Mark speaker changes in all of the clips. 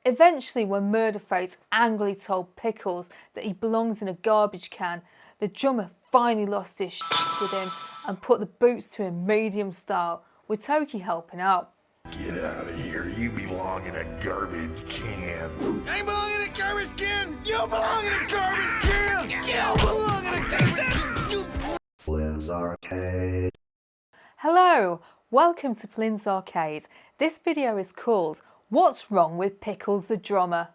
Speaker 1: Eventually, when Murderface angrily told Pickles that he belongs in a garbage can, the drummer finally lost his shit with him and put the boots to him medium style, with Toki helping out.
Speaker 2: Get out of here, you belong in a garbage can. I belong in a garbage can! You belong in a garbage can! You belong in a can! Flynn's Arcade.
Speaker 1: Hello, welcome to Flynn's Arcade. This video is called What's Wrong with Pickles the Drummer?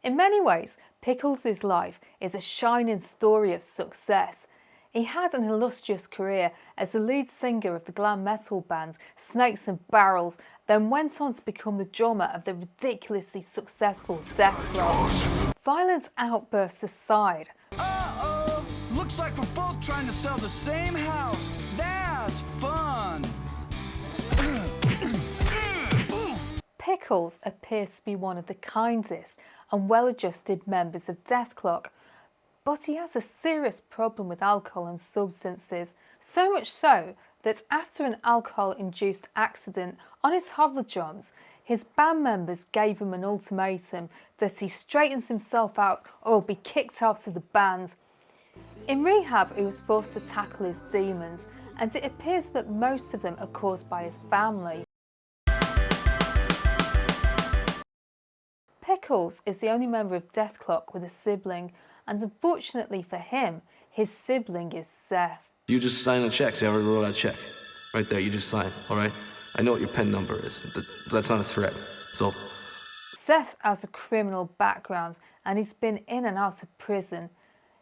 Speaker 1: In many ways, Pickles' life is a shining story of success. He had an illustrious career as the lead singer of the glam metal band Snakes and Barrels, then went on to become the drummer of the ridiculously successful Dethklok. Violent outbursts aside,
Speaker 3: Uh-oh! Looks like we're both trying to sell the same house. That's fun!
Speaker 1: Pickles appears to be one of the kindest and well-adjusted members of Dethklok, but he has a serious problem with alcohol and substances, so much so that after an alcohol-induced accident on his hover drums, his band members gave him an ultimatum that he straightens himself out or will be kicked out of the band. In Rehab, he was forced to tackle his demons, and it appears that most of them are caused by his family. Pickles is the only member of Dethklok with a sibling, and unfortunately for him, his sibling is Seth.
Speaker 4: You just sign a check. See, I already wrote out a check. Right there, you just sign, all right? I know what your PIN number is, but that's not a threat, so...
Speaker 1: Seth has a criminal background and he's been in and out of prison.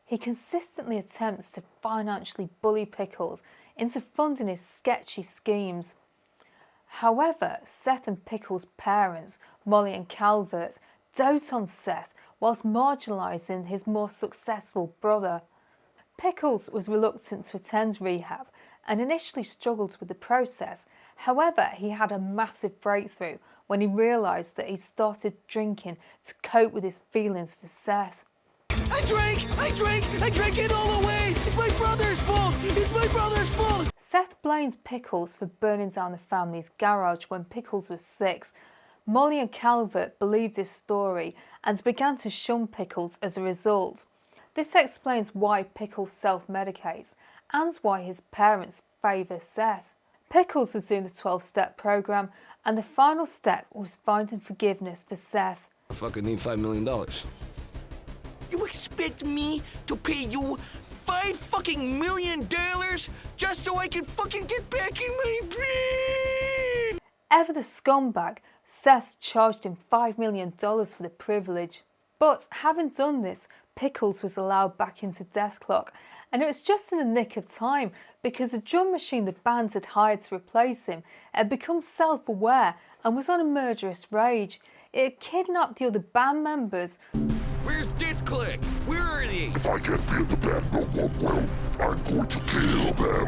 Speaker 1: He consistently attempts to financially bully Pickles into funding his sketchy schemes. However, Seth and Pickles' parents, Molly and Calvert, dote on Seth whilst marginalising his more successful brother. Pickles was reluctant to attend rehab and initially struggled with the process. However, he had a massive breakthrough when he realised that he started drinking to cope with his feelings for Seth.
Speaker 3: I drank it all away! It's my brother's fault! It's my brother's fault!
Speaker 1: Seth blames Pickles for burning down the family's garage when Pickles was 6. Molly and Calvert believed his story and began to shun Pickles as a result. This explains why Pickles self-medicates and why his parents favour Seth. Pickles was doing the 12-step programme and the final step was finding forgiveness for Seth.
Speaker 4: I fucking need $5 million.
Speaker 3: You expect me to pay you $5 million just so I can fucking get back in my bed?
Speaker 1: Ever the scumbag, Seth charged him $5 million for the privilege. But having done this, Pickles was allowed back into Dethklok, and it was just in the nick of time because the drum machine the band had hired to replace him had become self-aware and was on a murderous rage. It had kidnapped the other band members.
Speaker 3: Where's Dethklok? Where are they?
Speaker 2: If I get me in the band, no one will. I'm going to kill them.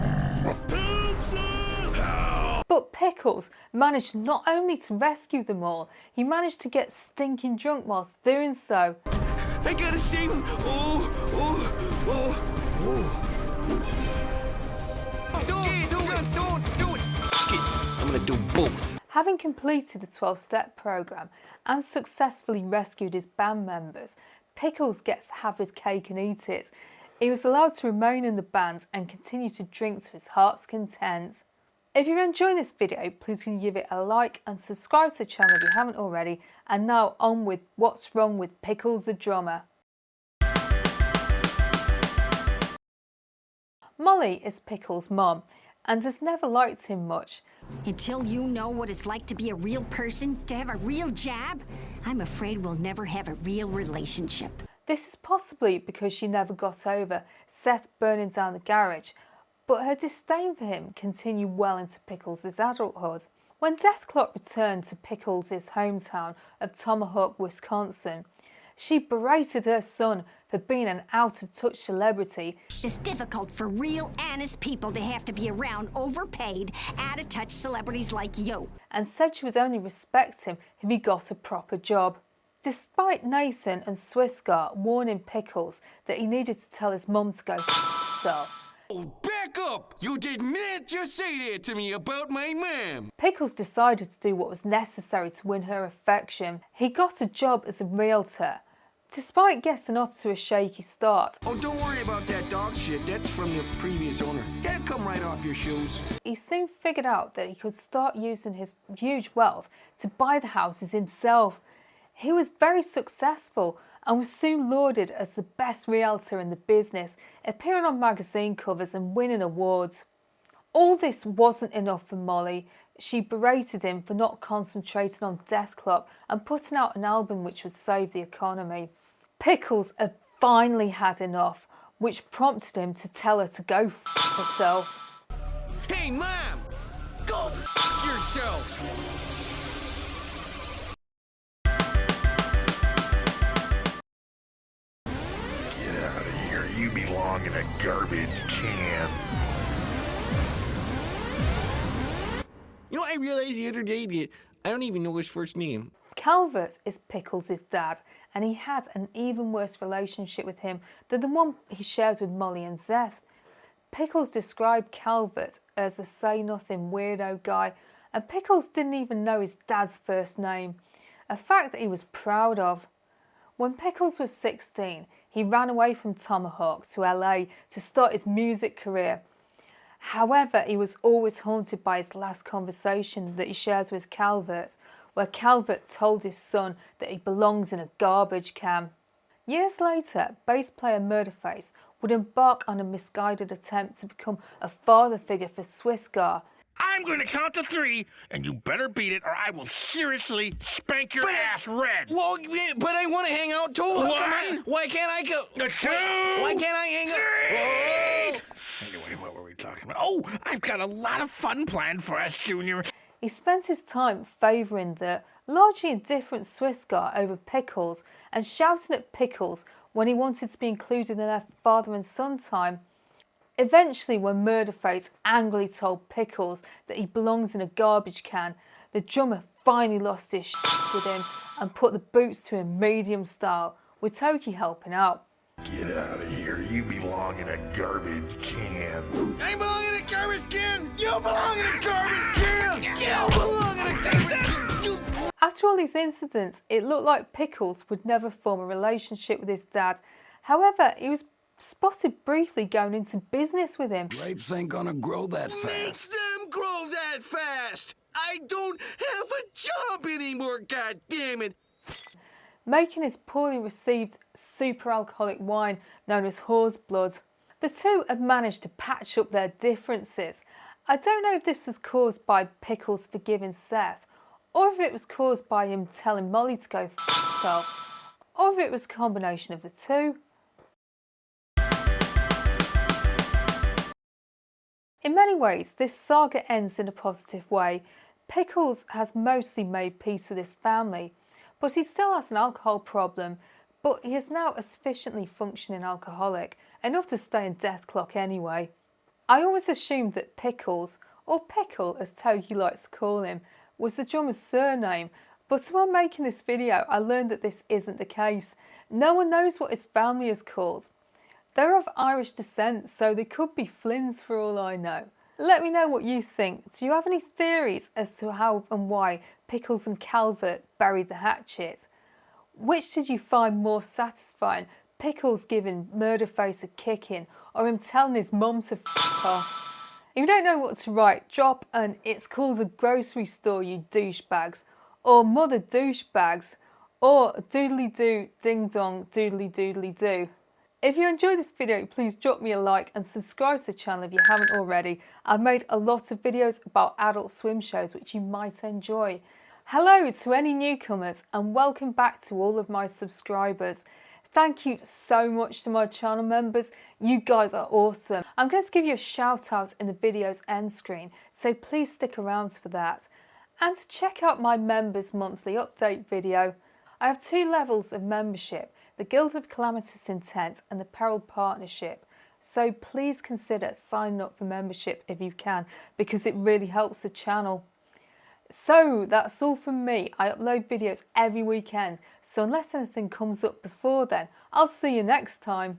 Speaker 2: Help, Seth! Help!
Speaker 1: But Pickles managed not only to rescue them all, he managed to get stinking drunk whilst doing so.
Speaker 3: I gotta save him! Don't do it! I'm gonna do both.
Speaker 1: Having completed the 12-step programme and successfully rescued his band members, Pickles gets to have his cake and eat it. He was allowed to remain in the band and continue to drink to his heart's content. If you're enjoying this video, please can you give it a like and subscribe to the channel if you haven't already. And now on with What's Wrong with Pickles the Drummer. Molly is Pickles' mom and has never liked him much.
Speaker 5: Until you know what it's like to be a real person, to have a real job, I'm afraid we'll never have a real relationship.
Speaker 1: This is possibly because she never got over Seth burning down the garage, but her disdain for him continued well into Pickles' adulthood. When Dethklok returned to Pickles' hometown of Tomahawk, Wisconsin, she berated her son for being an out-of-touch celebrity.
Speaker 5: It's difficult for real, honest people to have to be around overpaid, out-of-touch celebrities like you.
Speaker 1: And said she would only respect him if he got a proper job. Despite Nathan and Swissgar warning Pickles that he needed to tell his mum to go f*** himself.
Speaker 3: Back back up! You did not just say that to me about my mom!
Speaker 1: Pickles decided to do what was necessary to win her affection. He got a job as a realtor, despite getting off to a shaky start.
Speaker 3: Oh, don't worry about that dog shit. That's from the previous owner. That'll come right off your shoes.
Speaker 1: He soon figured out that he could start using his huge wealth to buy the houses himself. He was very successful and was soon lauded as the best realtor in the business, appearing on magazine covers and winning awards. All this wasn't enough for Molly. She berated him for not concentrating on Dethklok and putting out an album which would save the economy. Pickles had finally had enough, which prompted him to tell her to go f*** herself.
Speaker 3: Hey, Mom! Go f*** yourself!
Speaker 2: Get out of here. You belong in a garbage can.
Speaker 3: You know, I realized the other day that I don't even know his first name.
Speaker 1: Calvert is Pickles' dad, and he had an even worse relationship with him than the one he shares with Molly and Seth. Pickles described Calvert as a say-nothing weirdo guy, and Pickles didn't even know his dad's first name, a fact that he was proud of. When Pickles was 16, he ran away from Tomahawk to LA to start his music career. However, he was always haunted by his last conversation that he shares with Calvert, where Calvert told his son that he belongs in a garbage can. Years later, bass player Murderface would embark on a misguided attempt to become a father figure for Swissgar.
Speaker 2: I'm going to count to 3, and you better beat it, or I will seriously spank your ass red.
Speaker 3: Well, yeah, but I want to hang out too.
Speaker 2: One,
Speaker 3: Come on. Why can't I go?
Speaker 2: 2,
Speaker 3: Why can't I hang out?
Speaker 2: Anyway, what were we talking about? Oh, I've got a lot of fun planned for us, Junior.
Speaker 1: He spent his time favouring the largely indifferent Swissgar over Pickles and shouting at Pickles when he wanted to be included in their father and son time. Eventually, when Murderface angrily told Pickles that he belongs in a garbage can, the drummer finally lost his shit with him and put the boots to him medium style, with Toki helping out.
Speaker 2: Get out of here. You belong in a garbage can. I belong in a garbage can. You belong in a garbage can. You belong in a take that.
Speaker 1: After all these incidents, it looked like Pickles would never form a relationship with his dad. However, he was spotted briefly going into business with him.
Speaker 6: Grapes ain't gonna grow that
Speaker 3: Makes
Speaker 6: fast.
Speaker 3: them grow that fast. I don't have a job anymore, god damn it.
Speaker 1: Making his poorly received super alcoholic wine known as Whore's Blood. The two had managed to patch up their differences. I don't know if this was caused by Pickles forgiving Seth, or if it was caused by him telling Molly to go f*** herself, or if it was a combination of the two. In many ways, this saga ends in a positive way. Pickles has mostly made peace with his family, but he still has an alcohol problem, but he is now a sufficiently functioning alcoholic, enough to stay in Dethklok anyway. I always assumed that Pickles, or Pickle as Toki likes to call him, was the drummer's surname, but while making this video I learned that this isn't the case. No one knows what his family is called. They're of Irish descent, so they could be Flynns for all I know. Let me know what you think. Do you have any theories as to how and why Pickles and Calvert buried the hatchet? Which did you find more satisfying? Pickles giving Murderface a kicking, or him telling his mum to f*** off? If you don't know what to write, drop an "It's called a grocery store, you douchebags," or "Mother douchebags," or "Doodly doo, ding dong, doodly doodly doo." If you enjoyed this video, please drop me a like and subscribe to the channel if you haven't already. I've made a lot of videos about Adult Swim shows which you might enjoy. Hello to any newcomers and welcome back to all of my subscribers. Thank you so much to my channel members. You guys are awesome. I'm going to give you a shout out in the video's end screen, so please stick around for that. And to check out my members monthly update video. I have 2 levels of membership, the Guild of Calamitous Intent and the Peril Partnership. So please consider signing up for membership if you can, because it really helps the channel. So that's all from me. I upload videos every weekend, so unless anything comes up before then, I'll see you next time.